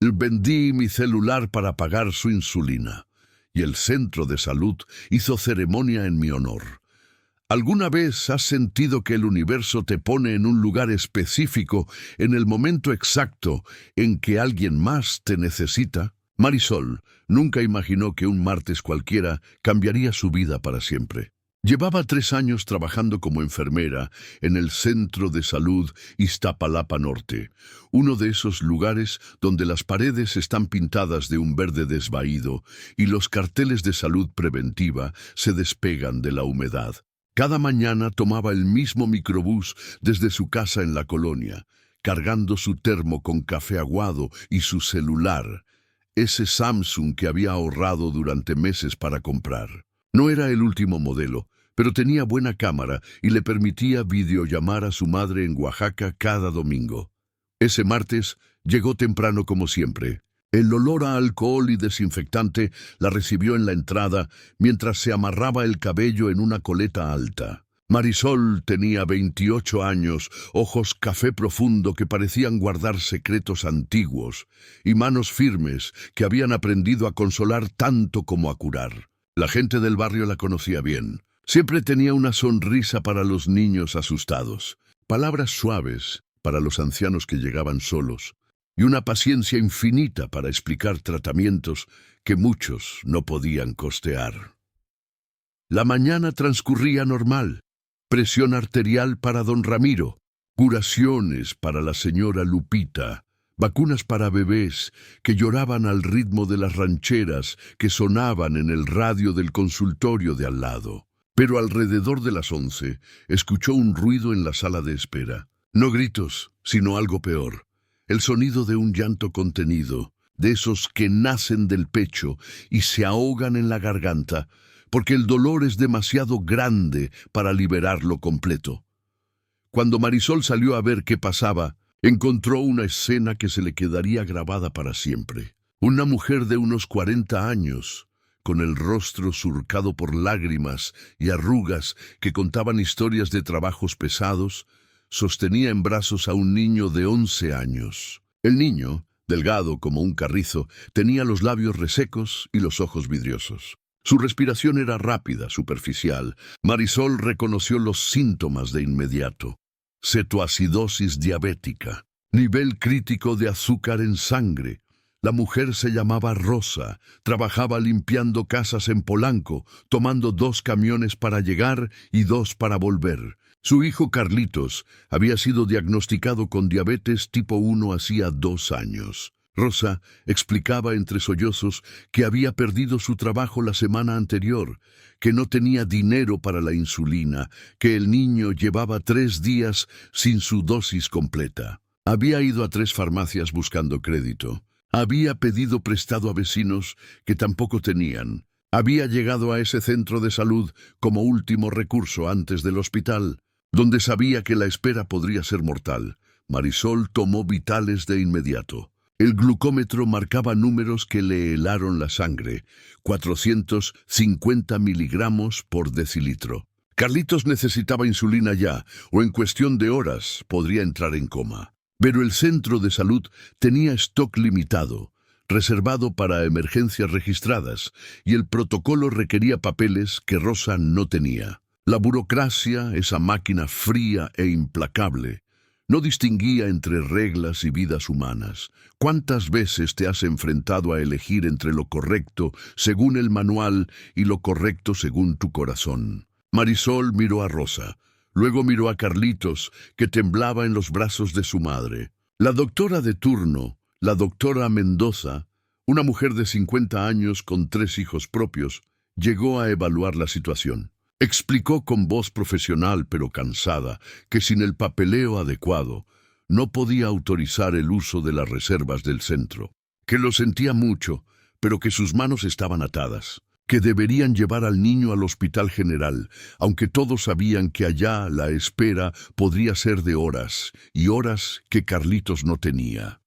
Vendí mi celular para pagar su insulina, y el centro de salud hizo ceremonia en mi honor. ¿Alguna vez has sentido que el universo te pone en un lugar específico en el momento exacto en que alguien más te necesita? Marisol nunca imaginó que un martes cualquiera cambiaría su vida para siempre. Llevaba 3 años trabajando como enfermera en el Centro de Salud Iztapalapa Norte, uno de esos lugares donde las paredes están pintadas de un verde desvaído y los carteles de salud preventiva se despegan de la humedad. Cada mañana tomaba el mismo microbús desde su casa en la colonia, cargando su termo con café aguado y su celular, ese Samsung que había ahorrado durante meses para comprar. No era el último modelo, pero tenía buena cámara y le permitía videollamar a su madre en Oaxaca cada domingo. Ese martes llegó temprano como siempre. El olor a alcohol y desinfectante la recibió en la entrada mientras se amarraba el cabello en una coleta alta. Marisol tenía 28 años, ojos café profundo que parecían guardar secretos antiguos y manos firmes que habían aprendido a consolar tanto como a curar. La gente del barrio la conocía bien. Siempre tenía una sonrisa para los niños asustados, palabras suaves para los ancianos que llegaban solos, y una paciencia infinita para explicar tratamientos que muchos no podían costear. La mañana transcurría normal. Presión arterial para don Ramiro, curaciones para la señora Lupita, vacunas para bebés que lloraban al ritmo de las rancheras que sonaban en el radio del consultorio de al lado. Pero alrededor de las 11 escuchó un ruido en la sala de espera. No gritos, sino algo peor. El sonido de un llanto contenido, de esos que nacen del pecho y se ahogan en la garganta, porque el dolor es demasiado grande para liberarlo completo. Cuando Marisol salió a ver qué pasaba, encontró una escena que se le quedaría grabada para siempre. Una mujer de unos 40 años, con el rostro surcado por lágrimas y arrugas que contaban historias de trabajos pesados, sostenía en brazos a un niño de 11 años. El niño, delgado como un carrizo, tenía los labios resecos y los ojos vidriosos. Su respiración era rápida, superficial. Marisol reconoció los síntomas de inmediato. Cetoacidosis diabética, nivel crítico de azúcar en sangre. La mujer se llamaba Rosa, trabajaba limpiando casas en Polanco, tomando 2 camiones para llegar y 2 para volver. Su hijo Carlitos había sido diagnosticado con diabetes tipo 1 hacía 2 años. Rosa explicaba entre sollozos que había perdido su trabajo la semana anterior, que no tenía dinero para la insulina, que el niño llevaba 3 días sin su dosis completa. Había ido a 3 farmacias buscando crédito. Había pedido prestado a vecinos que tampoco tenían. Había llegado a ese centro de salud como último recurso antes del hospital, donde sabía que la espera podría ser mortal. Marisol tomó vitales de inmediato. El glucómetro marcaba números que le helaron la sangre, 450 miligramos por decilitro. Carlitos necesitaba insulina ya, o en cuestión de horas podría entrar en coma. Pero el centro de salud tenía stock limitado, reservado para emergencias registradas, y el protocolo requería papeles que Rosa no tenía. La burocracia, esa máquina fría e implacable, no distinguía entre reglas y vidas humanas. ¿Cuántas veces te has enfrentado a elegir entre lo correcto según el manual y lo correcto según tu corazón? Marisol miró a Rosa. Luego miró a Carlitos, que temblaba en los brazos de su madre. La doctora de turno, la doctora Mendoza, una mujer de 50 años con 3 hijos propios, llegó a evaluar la situación. Explicó con voz profesional pero cansada que sin el papeleo adecuado no podía autorizar el uso de las reservas del centro, que lo sentía mucho, pero que sus manos estaban atadas, que deberían llevar al niño al hospital general, aunque todos sabían que allá la espera podría ser de horas, y horas que Carlitos no tenía.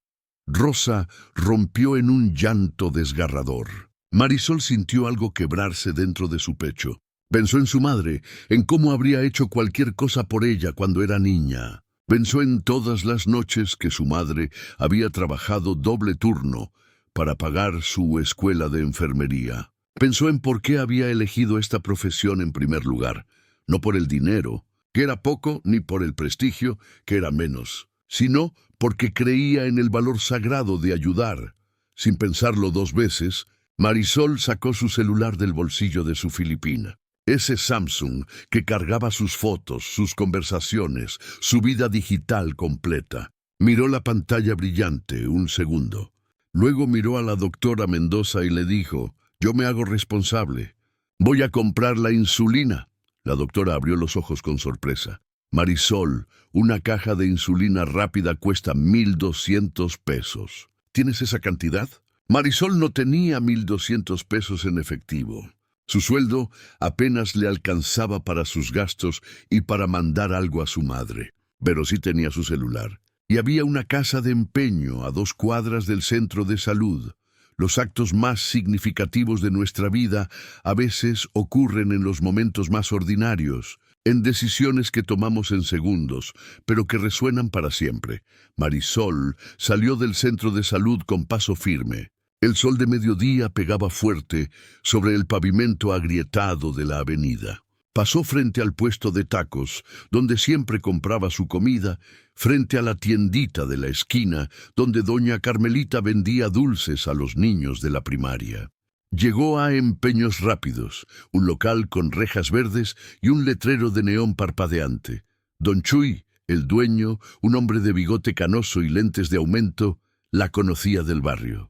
Rosa rompió en un llanto desgarrador. Marisol sintió algo quebrarse dentro de su pecho. Pensó en su madre, en cómo habría hecho cualquier cosa por ella cuando era niña. Pensó en todas las noches que su madre había trabajado doble turno para pagar su escuela de enfermería. Pensó en por qué había elegido esta profesión en primer lugar, no por el dinero, que era poco, ni por el prestigio, que era menos, sino porque creía en el valor sagrado de ayudar. Sin pensarlo dos veces, Marisol sacó su celular del bolsillo de su filipina. Ese Samsung que cargaba sus fotos, sus conversaciones, su vida digital completa. Miró la pantalla brillante un segundo. Luego miró a la doctora Mendoza y le dijo: «Yo me hago responsable. Voy a comprar la insulina». La doctora abrió los ojos con sorpresa. «Marisol, una caja de insulina rápida cuesta 1,200 pesos. ¿Tienes esa cantidad?». Marisol no tenía 1,200 pesos en efectivo. Su sueldo apenas le alcanzaba para sus gastos y para mandar algo a su madre. Pero sí tenía su celular. Y había una casa de empeño a 2 cuadras del centro de salud. Los actos más significativos de nuestra vida a veces ocurren en los momentos más ordinarios, en decisiones que tomamos en segundos, pero que resuenan para siempre. Marisol salió del centro de salud con paso firme. El sol de mediodía pegaba fuerte sobre el pavimento agrietado de la avenida. Pasó frente al puesto de tacos, donde siempre compraba su comida, frente a la tiendita de la esquina, donde doña Carmelita vendía dulces a los niños de la primaria. Llegó a Empeños Rápidos, un local con rejas verdes y un letrero de neón parpadeante. Don Chuy, el dueño, un hombre de bigote canoso y lentes de aumento, la conocía del barrio.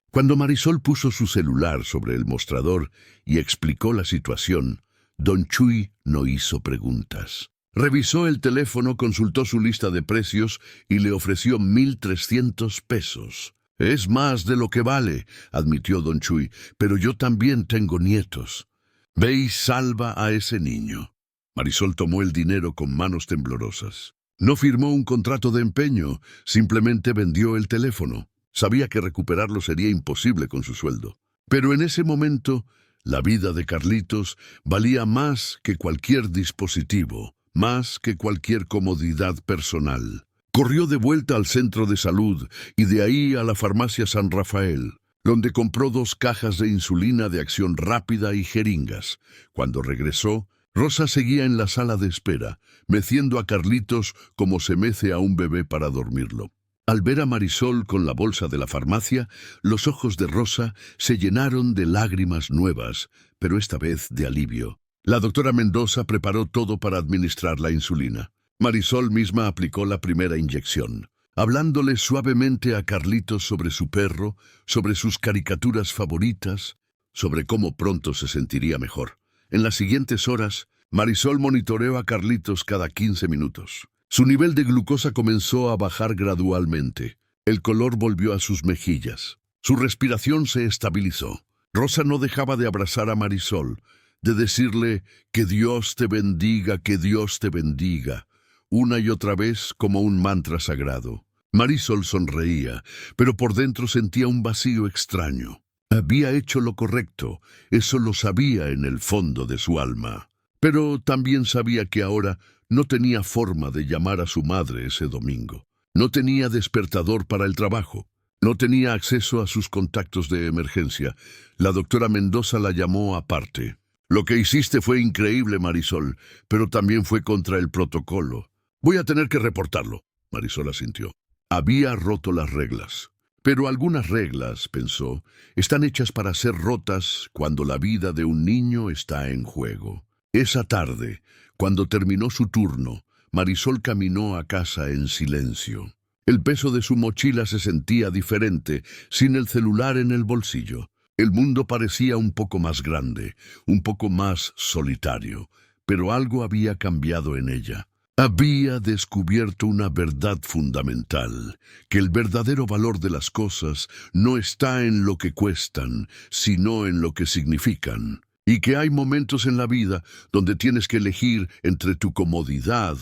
Cuando Marisol puso su celular sobre el mostrador y explicó la situación, don Chuy no hizo preguntas. Revisó el teléfono, consultó su lista de precios y le ofreció 1,300 pesos. «Es más de lo que vale», admitió don Chuy, «pero yo también tengo nietos. Ve y salva a ese niño». Marisol tomó el dinero con manos temblorosas. No firmó un contrato de empeño, simplemente vendió el teléfono. Sabía que recuperarlo sería imposible con su sueldo. Pero en ese momento, la vida de Carlitos valía más que cualquier dispositivo, más que cualquier comodidad personal. Corrió de vuelta al centro de salud y de ahí a la farmacia San Rafael, donde compró 2 cajas de insulina de acción rápida y jeringas. Cuando regresó, Rosa seguía en la sala de espera, meciendo a Carlitos como se mece a un bebé para dormirlo. Al ver a Marisol con la bolsa de la farmacia, los ojos de Rosa se llenaron de lágrimas nuevas, pero esta vez de alivio. La doctora Mendoza preparó todo para administrar la insulina. Marisol misma aplicó la primera inyección, hablándole suavemente a Carlitos sobre su perro, sobre sus caricaturas favoritas, sobre cómo pronto se sentiría mejor. En las siguientes horas, Marisol monitoreó a Carlitos cada 15 minutos. Su nivel de glucosa comenzó a bajar gradualmente. El color volvió a sus mejillas. Su respiración se estabilizó. Rosa no dejaba de abrazar a Marisol, de decirle «que Dios te bendiga, que Dios te bendiga», una y otra vez como un mantra sagrado. Marisol sonreía, pero por dentro sentía un vacío extraño. Había hecho lo correcto, eso lo sabía en el fondo de su alma. Pero también sabía que ahora no tenía forma de llamar a su madre ese domingo. No tenía despertador para el trabajo. No tenía acceso a sus contactos de emergencia. La doctora Mendoza la llamó aparte. «Lo que hiciste fue increíble, Marisol, pero también fue contra el protocolo. Voy a tener que reportarlo». Marisol asintió. Había roto las reglas. Pero algunas reglas, pensó, están hechas para ser rotas cuando la vida de un niño está en juego. Esa tarde, cuando terminó su turno, Marisol caminó a casa en silencio. El peso de su mochila se sentía diferente, sin el celular en el bolsillo. El mundo parecía un poco más grande, un poco más solitario, pero algo había cambiado en ella. Había descubierto una verdad fundamental, que el verdadero valor de las cosas no está en lo que cuestan, sino en lo que significan. Y que hay momentos en la vida donde tienes que elegir entre tu comodidad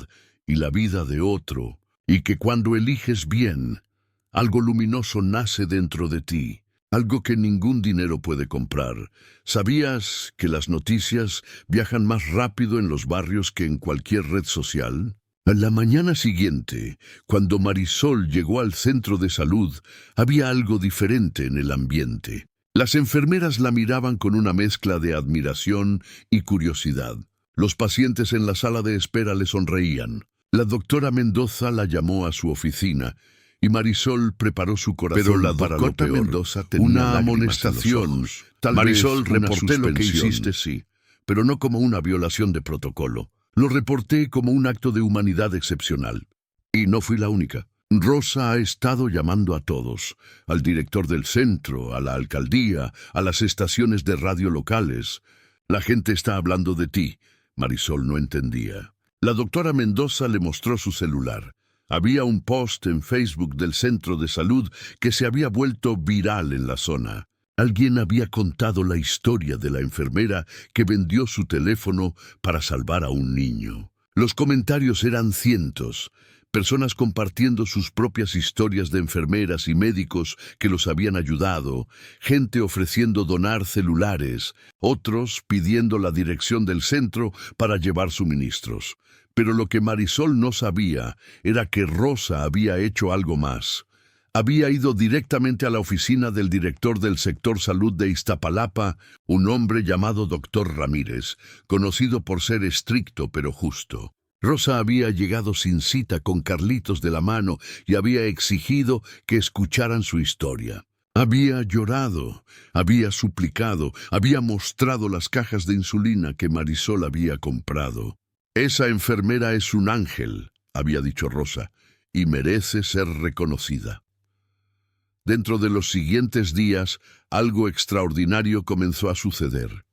y la vida de otro, y que cuando eliges bien, algo luminoso nace dentro de ti, algo que ningún dinero puede comprar. ¿Sabías que las noticias viajan más rápido en los barrios que en cualquier red social? A la mañana siguiente, cuando Marisol llegó al centro de salud, había algo diferente en el ambiente. Las enfermeras la miraban con una mezcla de admiración y curiosidad. Los pacientes en la sala de espera le sonreían. La doctora Mendoza la llamó a su oficina y Marisol preparó su corazón. Pero la doctora Mendoza tenía una amonestación. Marisol, reporté lo que hiciste, sí, pero no como una violación de protocolo. Lo reporté como un acto de humanidad excepcional. Y no fui la única. Rosa ha estado llamando a todos, al director del centro, a la alcaldía, a las estaciones de radio locales. La gente está hablando de ti. Marisol no entendía. La doctora Mendoza le mostró su celular. Había un post en Facebook del centro de salud que se había vuelto viral en la zona. Alguien había contado la historia de la enfermera que vendió su teléfono para salvar a un niño. Los comentarios eran cientos, personas compartiendo sus propias historias de enfermeras y médicos que los habían ayudado, gente ofreciendo donar celulares, otros pidiendo la dirección del centro para llevar suministros. Pero lo que Marisol no sabía era que Rosa había hecho algo más. Había ido directamente a la oficina del director del sector salud de Iztapalapa, un hombre llamado Dr. Ramírez, conocido por ser estricto pero justo. Rosa había llegado sin cita con Carlitos de la mano y había exigido que escucharan su historia. Había llorado, había suplicado, había mostrado las cajas de insulina que Marisol había comprado. «Esa enfermera es un ángel», había dicho Rosa, «y merece ser reconocida». Dentro de los siguientes días, algo extraordinario comenzó a suceder.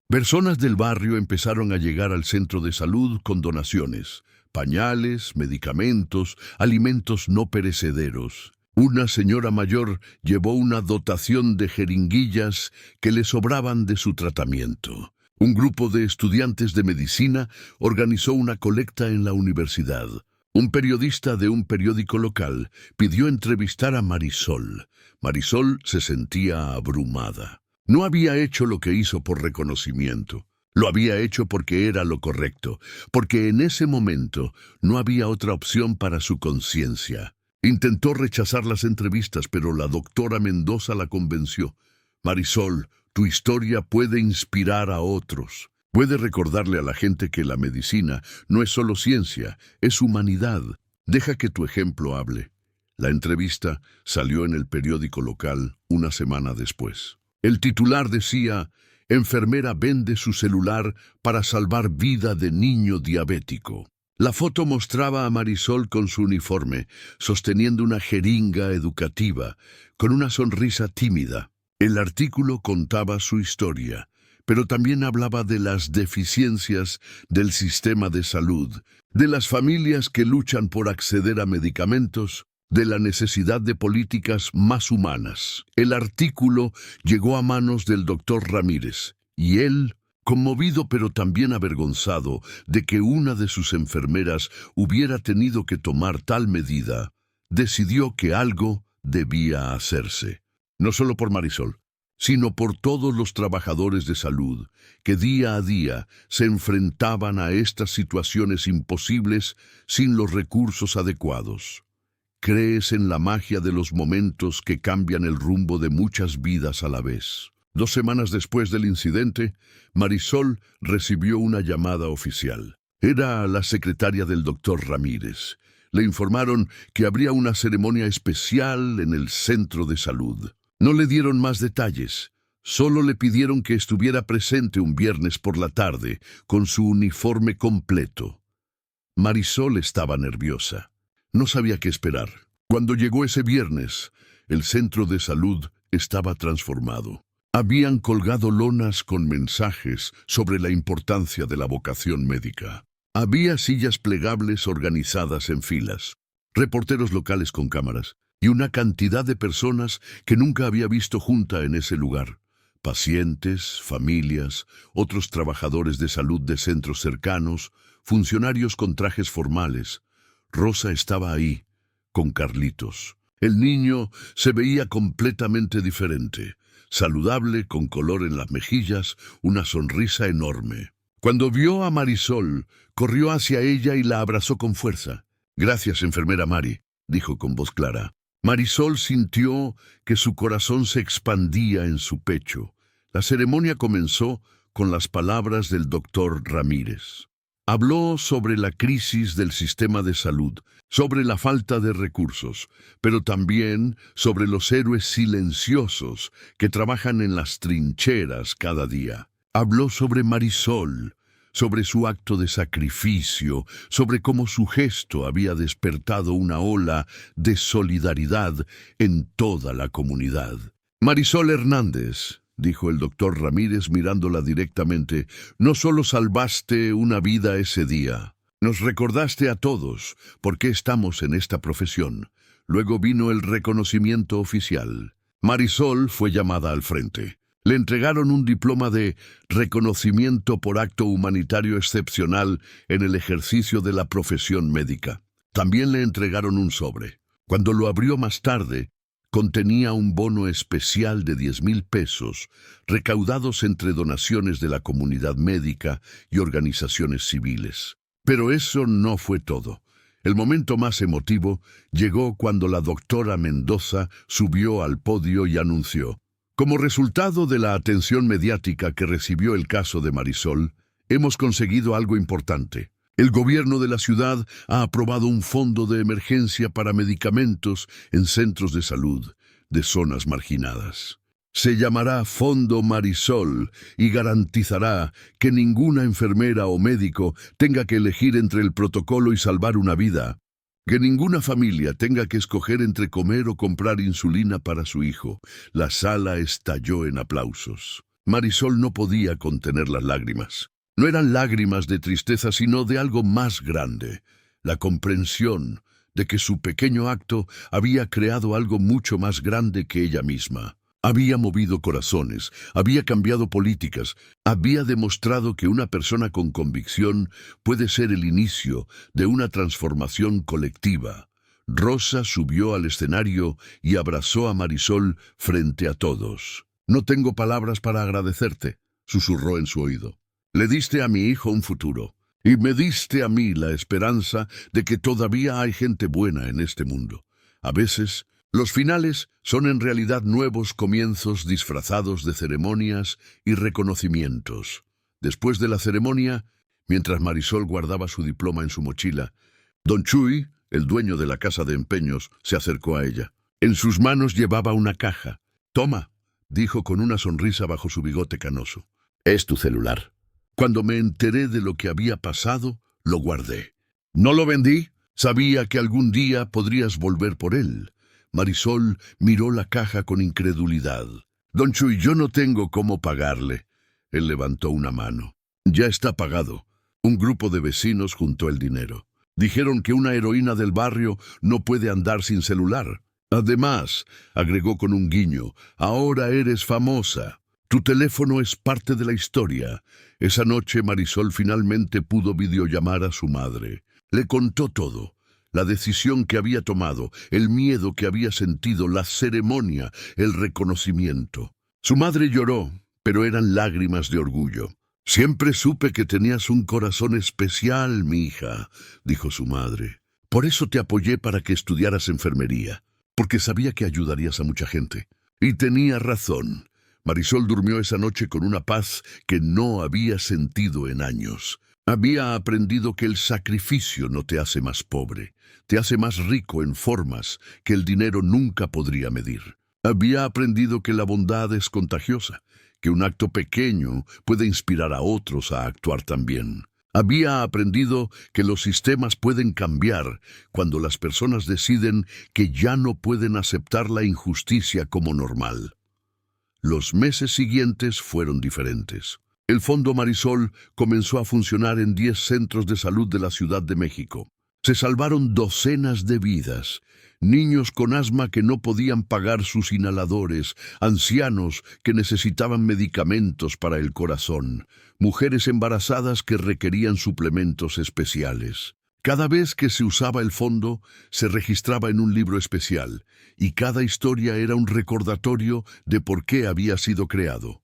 Personas del barrio empezaron a llegar al centro de salud con donaciones, pañales, medicamentos, alimentos no perecederos. Una señora mayor llevó una dotación de jeringuillas que le sobraban de su tratamiento. Un grupo de estudiantes de medicina organizó una colecta en la universidad. Un periodista de un periódico local pidió entrevistar a Marisol. Marisol se sentía abrumada. No había hecho lo que hizo por reconocimiento. Lo había hecho porque era lo correcto, porque en ese momento no había otra opción para su conciencia. Intentó rechazar las entrevistas, pero la doctora Mendoza la convenció. Marisol, tu historia puede inspirar a otros. Puede recordarle a la gente que la medicina no es solo ciencia, es humanidad. Deja que tu ejemplo hable. La entrevista salió en el periódico local una semana después. El titular decía: «Enfermera vende su celular para salvar vida de niño diabético». La foto mostraba a Marisol con su uniforme, sosteniendo una jeringa educativa, con una sonrisa tímida. El artículo contaba su historia, pero también hablaba de las deficiencias del sistema de salud, de las familias que luchan por acceder a medicamentos, de la necesidad de políticas más humanas. El artículo llegó a manos del doctor Ramírez, y él, conmovido pero también avergonzado de que una de sus enfermeras hubiera tenido que tomar tal medida, decidió que algo debía hacerse. No solo por Marisol, sino por todos los trabajadores de salud que día a día se enfrentaban a estas situaciones imposibles sin los recursos adecuados. ¿Crees en la magia de los momentos que cambian el rumbo de muchas vidas a la vez? 2 semanas después del incidente, Marisol recibió una llamada oficial. Era la secretaria del doctor Ramírez. Le informaron que habría una ceremonia especial en el centro de salud. No le dieron más detalles, solo le pidieron que estuviera presente un viernes por la tarde con su uniforme completo. Marisol estaba nerviosa. No sabía qué esperar. Cuando llegó ese viernes, el centro de salud estaba transformado. Habían colgado lonas con mensajes sobre la importancia de la vocación médica. Había sillas plegables organizadas en filas, reporteros locales con cámaras, y una cantidad de personas que nunca había visto junta en ese lugar. Pacientes, familias, otros trabajadores de salud de centros cercanos, funcionarios con trajes formales. Rosa estaba ahí, con Carlitos. El niño se veía completamente diferente, saludable, con color en las mejillas, una sonrisa enorme. Cuando vio a Marisol, corrió hacia ella y la abrazó con fuerza. «Gracias, enfermera Mari», dijo con voz clara. Marisol sintió que su corazón se expandía en su pecho. La ceremonia comenzó con las palabras del doctor Ramírez. Habló sobre la crisis del sistema de salud, sobre la falta de recursos, pero también sobre los héroes silenciosos que trabajan en las trincheras cada día. Habló sobre Marisol, sobre su acto de sacrificio, sobre cómo su gesto había despertado una ola de solidaridad en toda la comunidad. «Marisol Hernández», dijo el doctor Ramírez mirándola directamente, «no solo salvaste una vida ese día, nos recordaste a todos por qué estamos en esta profesión». Luego vino el reconocimiento oficial. Marisol fue llamada al frente. Le entregaron un diploma de reconocimiento por acto humanitario excepcional en el ejercicio de la profesión médica. También le entregaron un sobre. Cuando lo abrió más tarde, contenía un bono especial de 10,000 pesos, recaudados entre donaciones de la comunidad médica y organizaciones civiles. Pero eso no fue todo. El momento más emotivo llegó cuando la doctora Mendoza subió al podio y anunció: «Como resultado de la atención mediática que recibió el caso de Marisol, hemos conseguido algo importante. El gobierno de la ciudad ha aprobado un fondo de emergencia para medicamentos en centros de salud de zonas marginadas. Se llamará Fondo Marisol y garantizará que ninguna enfermera o médico tenga que elegir entre el protocolo y salvar una vida. Que ninguna familia tenga que escoger entre comer o comprar insulina para su hijo». La sala estalló en aplausos. Marisol no podía contener las lágrimas. No eran lágrimas de tristeza, sino de algo más grande: la comprensión de que su pequeño acto había creado algo mucho más grande que ella misma. Había movido corazones, había cambiado políticas, había demostrado que una persona con convicción puede ser el inicio de una transformación colectiva. Rosa subió al escenario y abrazó a Marisol frente a todos. «No tengo palabras para agradecerte», susurró en su oído. «Le diste a mi hijo un futuro, y me diste a mí la esperanza de que todavía hay gente buena en este mundo. A veces, los finales son en realidad nuevos comienzos disfrazados de ceremonias y reconocimientos». Después de la ceremonia, mientras Marisol guardaba su diploma en su mochila, don Chuy, el dueño de la casa de empeños, se acercó a ella. En sus manos llevaba una caja. «Toma», dijo con una sonrisa bajo su bigote canoso. «Es tu celular. Cuando me enteré de lo que había pasado, lo guardé. No lo vendí. Sabía que algún día podrías volver por él». Marisol miró la caja con incredulidad. «Don Chuy, yo no tengo cómo pagarle». Él levantó una mano. «Ya está pagado». Un grupo de vecinos juntó el dinero. Dijeron que una heroína del barrio no puede andar sin celular. Además, agregó con un guiño, «ahora eres famosa. Tu teléfono es parte de la historia». Esa noche Marisol finalmente pudo videollamar a su madre. Le contó todo: la decisión que había tomado, el miedo que había sentido, la ceremonia, el reconocimiento. Su madre lloró, pero eran lágrimas de orgullo. «Siempre supe que tenías un corazón especial, mi hija», dijo su madre. «Por eso te apoyé para que estudiaras enfermería, porque sabía que ayudarías a mucha gente». Y tenía razón. Marisol durmió esa noche con una paz que no había sentido en años. Había aprendido que el sacrificio no te hace más pobre, te hace más rico en formas que el dinero nunca podría medir. Había aprendido que la bondad es contagiosa, que un acto pequeño puede inspirar a otros a actuar también. Había aprendido que los sistemas pueden cambiar cuando las personas deciden que ya no pueden aceptar la injusticia como normal. Los meses siguientes fueron diferentes. El Fondo Marisol comenzó a funcionar en 10 centros de salud de la Ciudad de México. Se salvaron docenas de vidas. Niños con asma que no podían pagar sus inhaladores, ancianos que necesitaban medicamentos para el corazón, mujeres embarazadas que requerían suplementos especiales. Cada vez que se usaba el fondo, se registraba en un libro especial, y cada historia era un recordatorio de por qué había sido creado.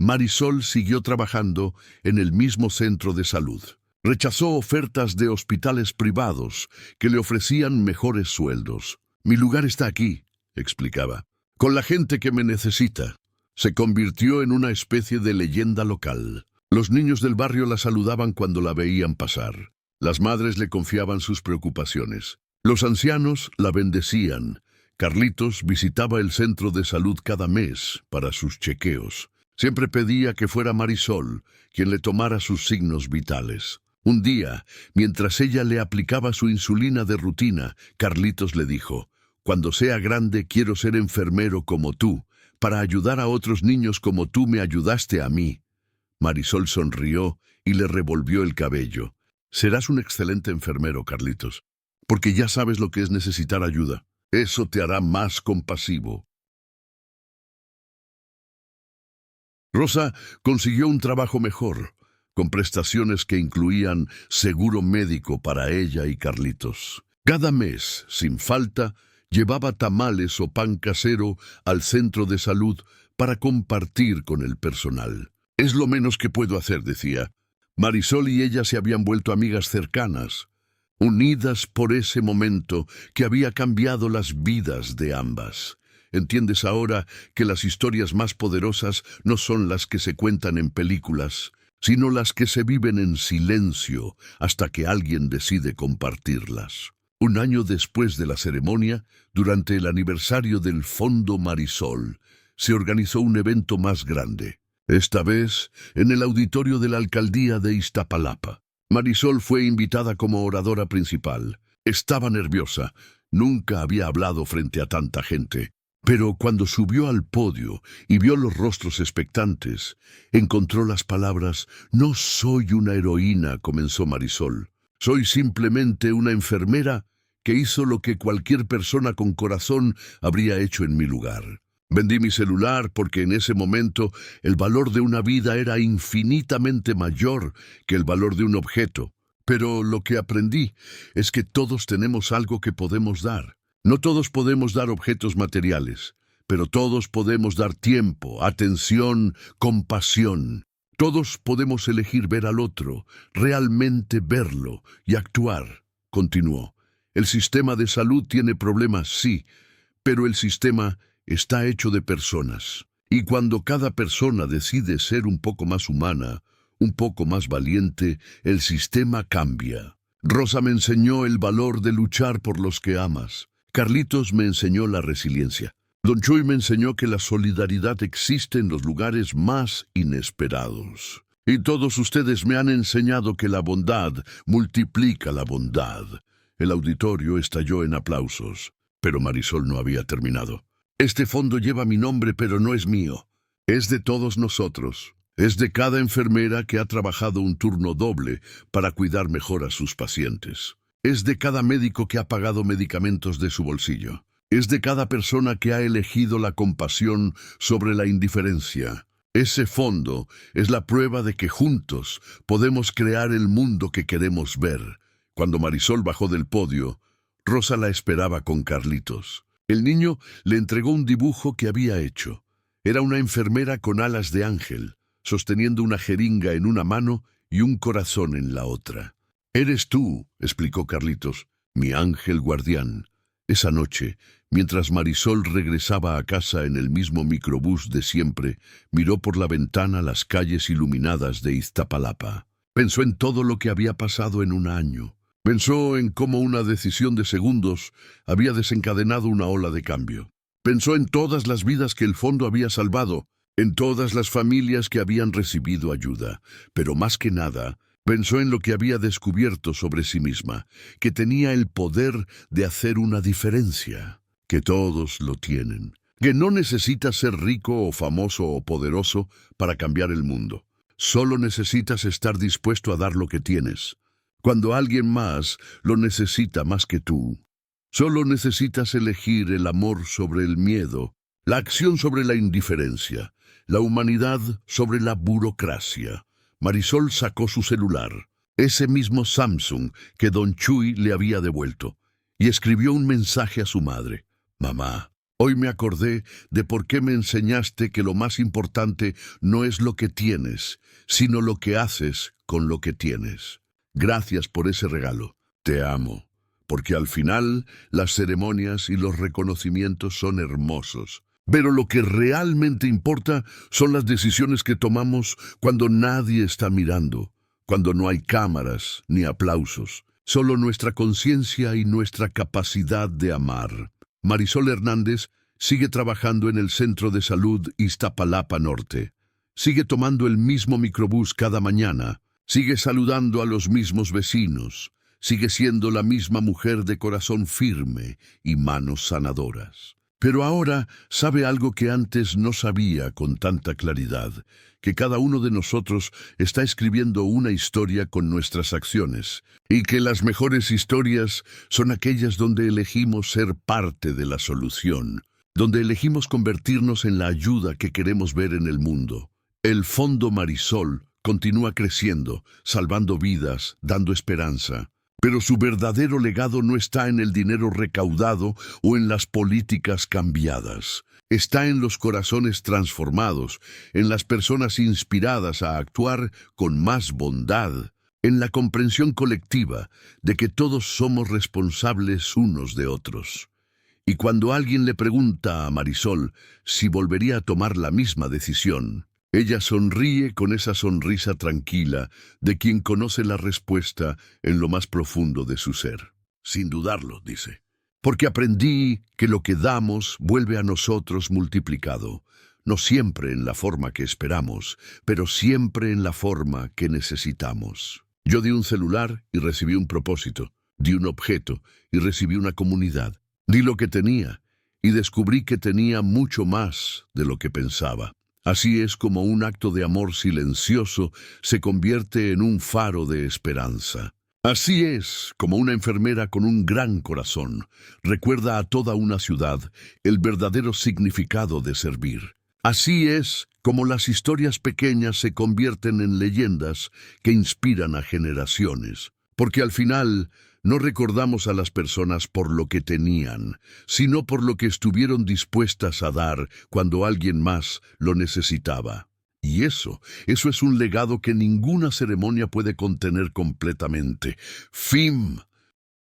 Marisol siguió trabajando en el mismo centro de salud. Rechazó ofertas de hospitales privados que le ofrecían mejores sueldos. «Mi lugar está aquí», explicaba, «con la gente que me necesita». Se convirtió en una especie de leyenda local. Los niños del barrio la saludaban cuando la veían pasar. Las madres le confiaban sus preocupaciones. Los ancianos la bendecían. Carlitos visitaba el centro de salud cada mes para sus chequeos. Siempre pedía que fuera Marisol quien le tomara sus signos vitales. Un día, mientras ella le aplicaba su insulina de rutina, Carlitos le dijo: «Cuando sea grande quiero ser enfermero como tú, para ayudar a otros niños como tú me ayudaste a mí». Marisol sonrió y le revolvió el cabello. «Serás un excelente enfermero, Carlitos, porque ya sabes lo que es necesitar ayuda. Eso te hará más compasivo». Rosa consiguió un trabajo mejor, con prestaciones que incluían seguro médico para ella y Carlitos. Cada mes, sin falta, llevaba tamales o pan casero al centro de salud para compartir con el personal. «Es lo menos que puedo hacer», decía. Marisol y ella se habían vuelto amigas cercanas, unidas por ese momento que había cambiado las vidas de ambas. Entiendes ahora que las historias más poderosas no son las que se cuentan en películas, sino las que se viven en silencio hasta que alguien decide compartirlas. Un año después de la ceremonia, durante el aniversario del Fondo Marisol, se organizó un evento más grande. Esta vez, en el auditorio de la alcaldía de Iztapalapa. Marisol fue invitada como oradora principal. Estaba nerviosa. Nunca había hablado frente a tanta gente. Pero cuando subió al podio y vio los rostros expectantes, encontró las palabras. «No soy una heroína», comenzó Marisol. «Soy simplemente una enfermera que hizo lo que cualquier persona con corazón habría hecho en mi lugar. Vendí mi celular porque en ese momento el valor de una vida era infinitamente mayor que el valor de un objeto. Pero lo que aprendí es que todos tenemos algo que podemos dar. No todos podemos dar objetos materiales, pero todos podemos dar tiempo, atención, compasión. Todos podemos elegir ver al otro, realmente verlo y actuar», continuó. «El sistema de salud tiene problemas, sí, pero el sistema está hecho de personas. Y cuando cada persona decide ser un poco más humana, un poco más valiente, el sistema cambia. Rosa me enseñó el valor de luchar por los que amas. Carlitos me enseñó la resiliencia. Don Chuy me enseñó que la solidaridad existe en los lugares más inesperados. Y todos ustedes me han enseñado que la bondad multiplica la bondad». El auditorio estalló en aplausos, pero Marisol no había terminado. «Este fondo lleva mi nombre, pero no es mío. Es de todos nosotros. Es de cada enfermera que ha trabajado un turno doble para cuidar mejor a sus pacientes. Es de cada médico que ha pagado medicamentos de su bolsillo. Es de cada persona que ha elegido la compasión sobre la indiferencia. Ese fondo es la prueba de que juntos podemos crear el mundo que queremos ver». Cuando Marisol bajó del podio, Rosa la esperaba con Carlitos. El niño le entregó un dibujo que había hecho. Era una enfermera con alas de ángel, sosteniendo una jeringa en una mano y un corazón en la otra. «Eres tú», explicó Carlitos, «mi ángel guardián». Esa noche, mientras Marisol regresaba a casa en el mismo microbús de siempre, miró por la ventana las calles iluminadas de Iztapalapa. Pensó en todo lo que había pasado en un año. Pensó en cómo una decisión de segundos había desencadenado una ola de cambio. Pensó en todas las vidas que el fondo había salvado, en todas las familias que habían recibido ayuda, pero más que nada, pensó en lo que había descubierto sobre sí misma, que tenía el poder de hacer una diferencia, que todos lo tienen, que no necesitas ser rico o famoso o poderoso para cambiar el mundo. Solo necesitas estar dispuesto a dar lo que tienes. Cuando alguien más lo necesita más que tú, solo necesitas elegir el amor sobre el miedo, la acción sobre la indiferencia, la humanidad sobre la burocracia. Marisol sacó su celular, ese mismo Samsung que Don Chuy le había devuelto, y escribió un mensaje a su madre. «Mamá, Hoy me acordé de por qué me enseñaste que lo más importante no es lo que tienes, sino lo que haces con lo que tienes. Gracias por ese regalo. Te amo, porque al final las ceremonias y los reconocimientos son hermosos. Pero lo que realmente importa son las decisiones que tomamos cuando nadie está mirando, cuando no hay cámaras ni aplausos, solo nuestra conciencia y nuestra capacidad de amar. Marisol Hernández sigue trabajando en el Centro de Salud Iztapalapa Norte. Sigue tomando el mismo microbús cada mañana. Sigue saludando a los mismos vecinos. Sigue siendo la misma mujer de corazón firme y manos sanadoras. Pero ahora sabe algo que antes no sabía con tanta claridad, que cada uno de nosotros está escribiendo una historia con nuestras acciones, y que las mejores historias son aquellas donde elegimos ser parte de la solución, donde elegimos convertirnos en la ayuda que queremos ver en el mundo. El Fondo Marisol continúa creciendo, salvando vidas, dando esperanza. Pero su verdadero legado no está en el dinero recaudado o en las políticas cambiadas. Está en los corazones transformados, en las personas inspiradas a actuar con más bondad, en la comprensión colectiva de que todos somos responsables unos de otros. Y cuando alguien le pregunta a Marisol si volvería a tomar la misma decisión, ella sonríe con esa sonrisa tranquila de quien conoce la respuesta en lo más profundo de su ser. Sin dudarlo, dice. Porque aprendí que lo que damos vuelve a nosotros multiplicado, no siempre en la forma que esperamos, pero siempre en la forma que necesitamos. Yo di un celular y recibí un propósito, di un objeto y recibí una comunidad. Di lo que tenía y descubrí que tenía mucho más de lo que pensaba. Así es como un acto de amor silencioso se convierte en un faro de esperanza. Así es como una enfermera con un gran corazón recuerda a toda una ciudad el verdadero significado de servir. Así es como las historias pequeñas se convierten en leyendas que inspiran a generaciones. Porque al final no recordamos a las personas por lo que tenían, sino por lo que estuvieron dispuestas a dar cuando alguien más lo necesitaba. Y eso es un legado que ninguna ceremonia puede contener completamente. Fin.